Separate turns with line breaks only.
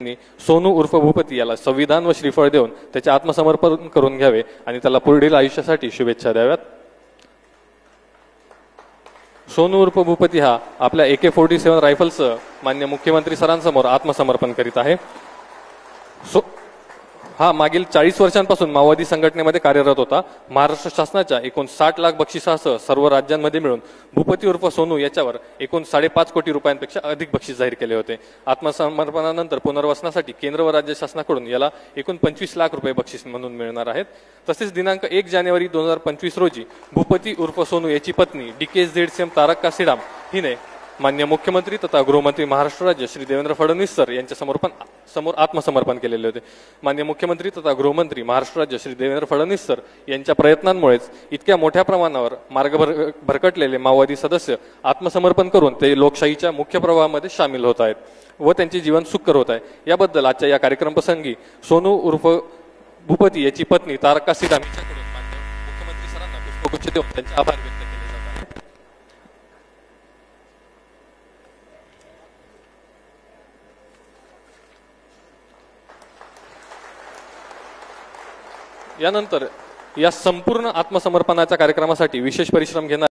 सोनू उर्फ भूपती याला संविधान व श्रीफळ देऊन त्याचे आत्मसमर्पण करून घ्यावे आणि त्याला पुढील आयुष्यासाठी शुभेच्छा द्याव्यात। सोनू उर्फ भूपती हा आपल्या AK-47 रायफलसह मान्य मुख्यमंत्री सरांसमोर आत्मसमर्पण करीत आहे। हा मागील 40 वर्षांपासून माओवादी संघटनेमध्ये कार्यरत होता। महाराष्ट्र शासनाच्या एकूण 60 लाख बक्षिसासह सर्व राज्यांमध्ये मिळून भूपती उर्फ सोनू याच्यावर एकूण 5.5 कोटी रुपयांपेक्षा अधिक बक्षीस जाहीर केले होते। आत्मसमर्पणानंतर पुनर्वसनासाठी केंद्र व राज्य शासनाकडून याला एकूण 25 लाख रुपये बक्षीस म्हणून मिळणार आहेत। तसेच दिनांक 1 जानेवारी 2025 रोजी भूपती उर्फ सोनू याची पत्नी DKZCM तारक काशीराम हिने मान्य मुख्यमंत्री तथा गृहमंत्री महाराष्ट्र राज्य श्री देवेंद्र फडणवीस सर यांच्या समोर आत्मसमर्पण केलेले होते। मान्य मुख्यमंत्री तथा गृहमंत्री महाराष्ट्र राज्य श्री देवेंद्र फडणवीस सर यांच्या प्रयत्नांमुळेच इतक्या मोठ्या प्रमाणावर मार्ग भरकटलेले माओवादी सदस्य आत्मसमर्पण करून ते लोकशाहीच्या मुख्य प्रवाहामध्ये सामील होत आहेत व त्यांचे जीवन सुखकर होत आहे। याबद्दल आजच्या या कार्यक्रम प्रसंगी सोनू उर्फ भूपती याची पत्नी तारक काशीराम यांच्याकडून मान्य मुख्यमंत्री सरांना पुष्पगुच्छ देऊन त्यांचे आभार व्यक्त केले जात आहेत। यानंतर या संपूर्ण आत्मसमर्पणाच्या कार्यक्रमासाठी विशेष परिश्रम घेणार